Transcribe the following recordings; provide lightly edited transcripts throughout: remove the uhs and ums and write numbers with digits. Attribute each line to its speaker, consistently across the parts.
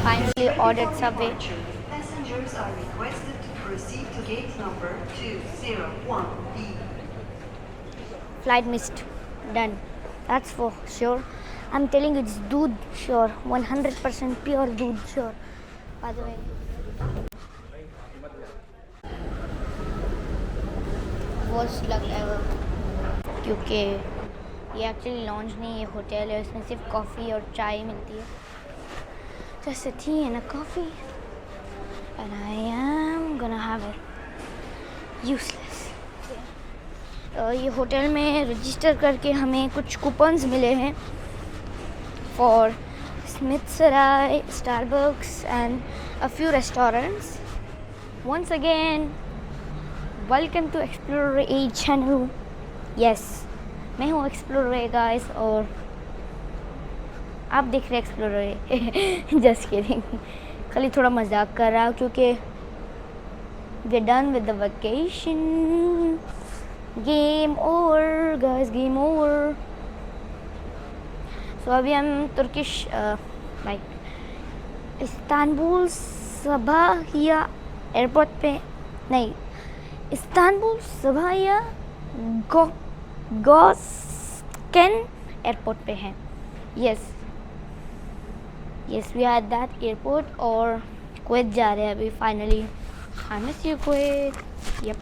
Speaker 1: finally ordered Subway.
Speaker 2: Passengers are requested to proceed to gate number 201B.
Speaker 1: Flight missed. Done. That's for sure. I'm telling you, it's doodh sure. 100% pure doodh sure. By the way. Worst luck ever. क्योंकि ये actually launch नहीं, ये hotel है, इसमें सिर्फ coffee और चाय मिलती है. Just a tea and a coffee, and I am gonna have it. Useless. ये होटल में रजिस्टर करके हमें कुछ कूपन्स मिले हैं for Smithsarai, Starbucks and a few restaurants. Once again, welcome to Explorer A channel. Yes, मैं हूँ Explorer guys और आप देख रहे Explorer. Just kidding. खाली थोड़ा मजाक कर रहा हूँ क्योंकि we're done with the vacation. Game over guys, game over. So अभी हम Turkish like Istanbul Sabiha airport पे नहीं, इस्तांबुल सबाहिया गॉस्केन एयरपोर्ट पे हैं. Yes we are at that airport और कुवैत जा रहे हैं अभी finally. I miss you Kuwait. Yep,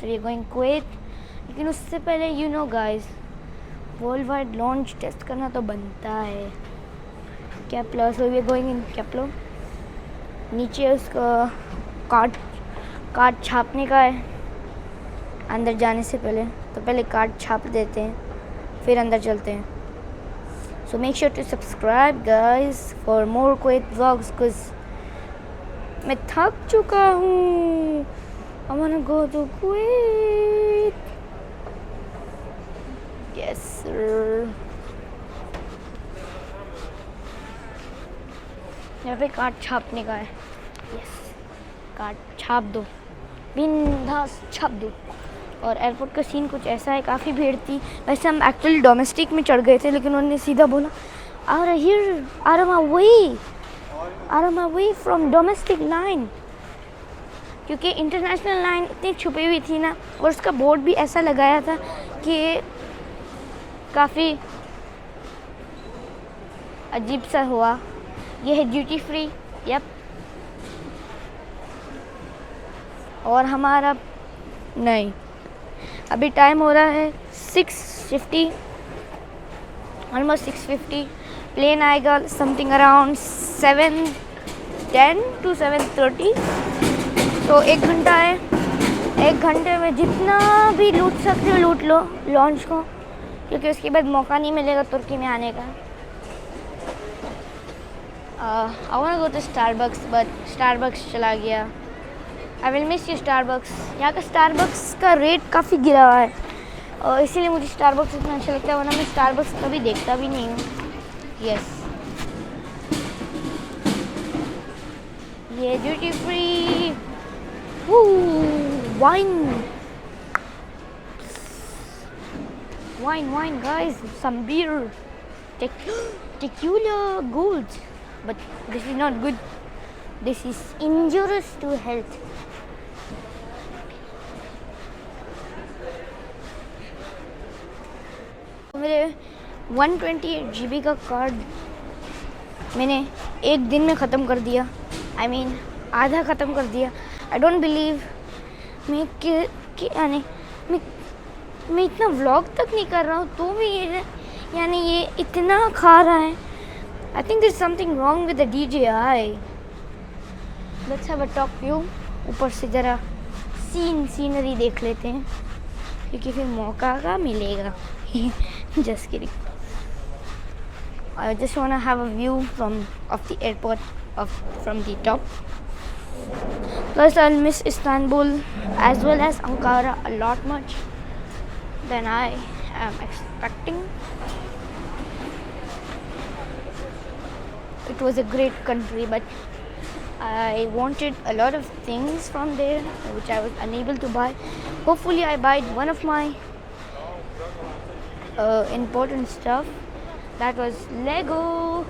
Speaker 1: so we are going Kuwait. लेकिन उससे पहले you know guys, world wide launch test करना तो बनता है. Kepler, so we are going in Kepler. नीचे उसका कार्ड छापने का है अंदर जाने से पहले, तो पहले कार्ड छाप देते हैं फिर अंदर चलते हैं. So make sure to subscribe guys for more Kuwait vlogs because मैं थक चुका हूँ. I want to go to Kuwait. Yes sir. यहाँ पे कार्ड छापने का है. यस, कार्ड छाप दो, बिंदास छाप दो. और एयरपोर्ट का सीन कुछ ऐसा है, काफ़ी भीड़ थी. वैसे हम एक्चुअली डोमेस्टिक में चढ़ गए थे लेकिन उन्होंने सीधा बोला out of my way from domestic line, क्योंकि इंटरनेशनल लाइन इतनी छुपी हुई थी ना, और उसका बोर्ड भी ऐसा लगाया था कि काफ़ी अजीब सा हुआ. ये है ड्यूटी फ्री. यप, और हमारा नहीं, अभी टाइम हो रहा है 6:50, ऑलमोस्ट 6:50. प्लेन आएगा समथिंग अराउंड 7:10 to 7:30. तो 1 घंटा है. 1 घंटे में जितना भी लूट सकते हो लूट लो लॉन्च को, क्योंकि उसके बाद मौका नहीं मिलेगा तुर्की में आने का. I want to go to Starbucks but Starbucks चला गया. I will miss you Starbucks. यहाँ का स्टारबक्स का रेट काफ़ी गिरा हुआ है और इसीलिए मुझे स्टारबक्स इतना अच्छा लगता है, वरना मैं स्टारबक्स कभी देखता भी नहीं हूँ. यस, ये duty free. Wine guys, some beer. Tequila good, but this is not good. This is injurious to health. मेरे 128 GB का कार्ड मैंने 1 दिन में ख़त्म कर दिया. I mean आधा ख़त्म कर दिया. I don't believe मैं इतना व्लॉग तक नहीं कर रहा हूँ तो भी ये इतना खा रहा है. I think there's something wrong with the DJI. Let's have a top view. ऊपर से ज़रा सीनरी देख लेते हैं क्योंकि फिर मौका का मिलेगा. Just kidding. I just want to have a view of the airport from the top. Plus I'll miss Istanbul as well as Ankara a lot much than I am expecting. It was a great country, but I wanted a lot of things from there which I was unable to buy. Hopefully I buy one of my important stuff. That was Lego.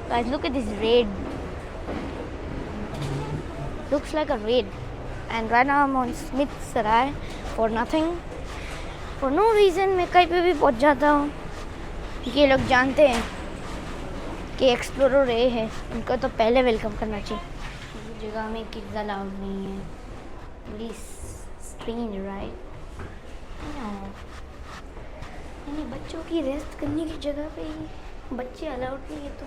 Speaker 1: Guys, look at this raid. Looks like a raid. And right now I'm on Smith Sarai for nothing. For no reason मैं कहीं पे भी पहुंच जाता हूँ. क्योंकि ये लोग जानते हैं कि एक्सप्लोरर ये है, इनको तो पहले वेलकम करना चाहिए. इस जगह में किड्स अलाउड नहीं है. Really strange, right? No. यानी बच्चों की रेस्ट करने की जगह पे ही बच्चे अलाउड नहीं है तो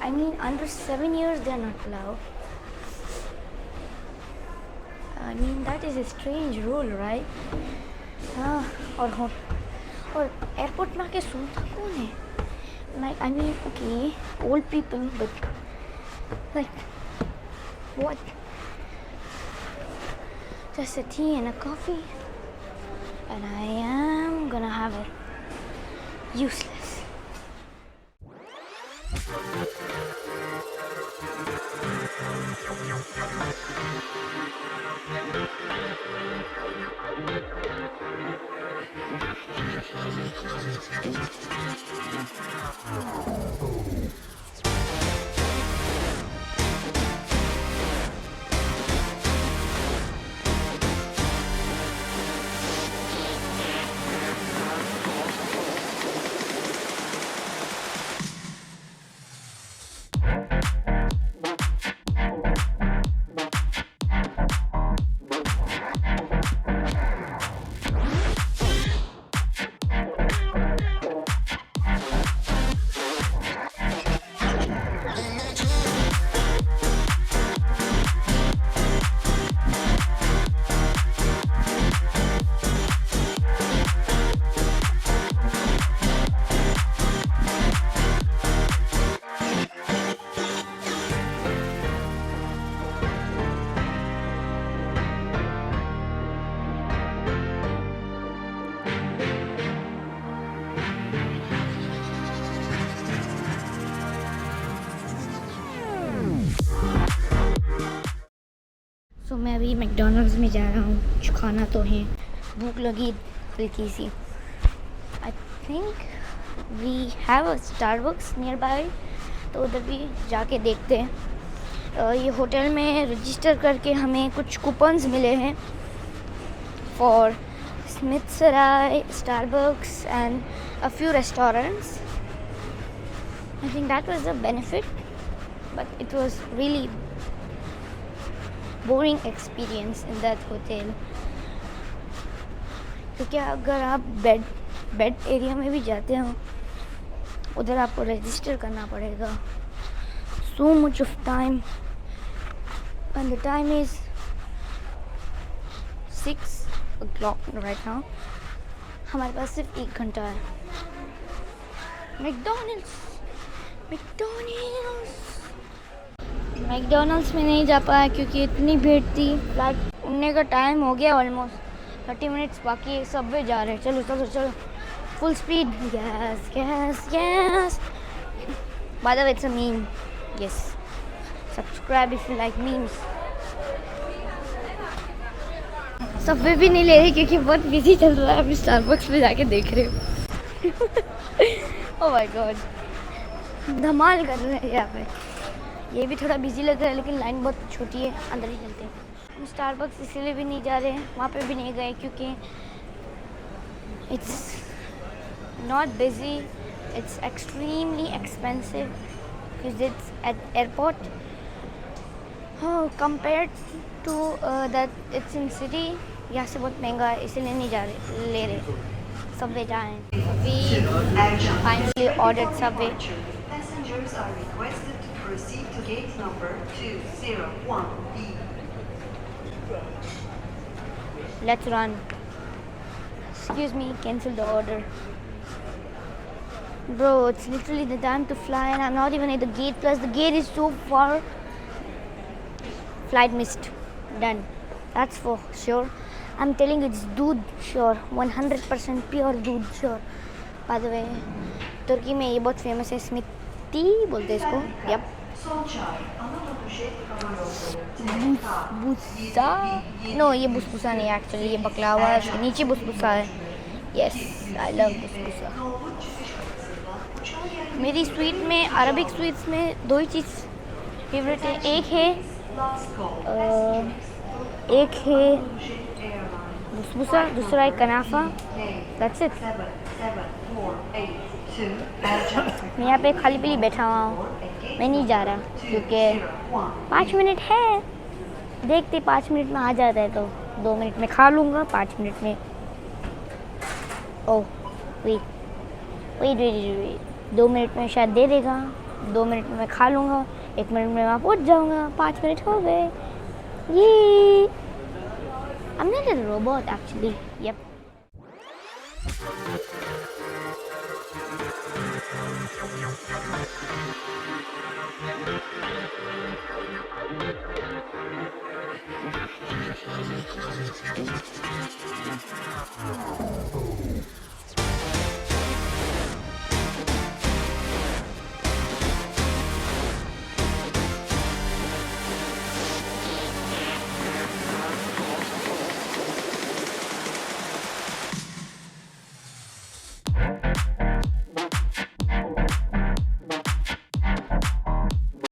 Speaker 1: I mean under 7 years they are not allowed. I mean that is a strange rule, right? हाँ और एयरपोर्ट में आके सोता कौन है? Like I mean okay, old people, but like what? Just a tea and a coffee, and I am gonna have it. Useless. So मैं अभी McDonald's में जा रहा हूँ. कुछ खाना तो है, भूख लगी हल्की सी. I think we have a Starbucks nearby, तो उधर भी जाके देखते हैं. ये होटल में रजिस्टर करके हमें कुछ कूपन्स मिले हैं for Smith Sarai, Starbucks and a few restaurants. I think that was a benefit, but it was really boring experience in that hotel. क्योंकि अगर आप बेड एरिया में भी जाते हो उधर आपको रजिस्टर करना पड़ेगा. So much of time, and the time is 6 o'clock right now. हमारे पास सिर्फ 1 घंटा है. मैकडोनल्ड्स में नहीं जा पाया क्योंकि इतनी भीड़ थी. फ्लाइट उड़ने का टाइम हो गया. ऑलमोस्ट 30 मिनट्स बाकी है. सबवे जा रहे हैं. चलो चलो चलो, full speed. Yes yes yes. By the way it's a meme. Yes, subscribe if you like memes. Subway भी नहीं ले रही क्योंकि बहुत बिजी चल रहा है. अभी स्टारबक्स में जाके देख रहे हो. ओह माय गॉड, धमाल कर रहे हैं यहाँ पे. ये भी थोड़ा बिजी लग रहा है लेकिन लाइन बहुत छोटी है. अंदर ही चलते हैं. हम स्टारबक्स इसीलिए भी नहीं जा रहे हैं, वहाँ पे भी नहीं गए क्योंकि it's not busy. It's extremely expensive because it's at airport. Compared to that it's in city. यहाँ से बहुत महंगा है, इसीलिए नहीं जा रहे ले रहे. सबवे जाएँ. We finally ordered Subway.
Speaker 2: Passengers are requested to proceed to gate number 201B.
Speaker 1: Let's run. Excuse me, cancel the order. Bro, it's literally the time to fly and I'm not even at the gate. Plus the gate is so far. Flight missed. Done. That's for sure. I'm telling you, it's दूध sure. 100% pure दूध sure. By the way, तुर्की में ये बहुत famous है. स्मिती बोलते हैं इसको. Yep. बुस्बुसा. No, ये बुस्बुसा नहीं है एक्चुअली. ये बकलावा है. उसके नीचे बुस्बुसा है. Yes, I love basbousa. मेरी स्वीट में, अरबिक स्वीट्स में दो ही चीज़ फेवरेट है। एक है बसबूसा, दूसरा है कनाफा। That's it. मैं यहाँ पे खाली पीली बैठा हुआ हूँ, मैं नहीं जा रहा क्योंकि 5 मिनट है। देखते 5 मिनट में आ जाता है तो 2 मिनट में खा लूँगा, 5 मिनट में। ओह वेट 2 मिनट में शायद दे देगा। 2 मिनट में मैं खा लूँगा, 1 मिनट में वहाँ पहुँच जाऊँगा। 5 मिनट हो गए। ये I'm not a robot actually. Yep.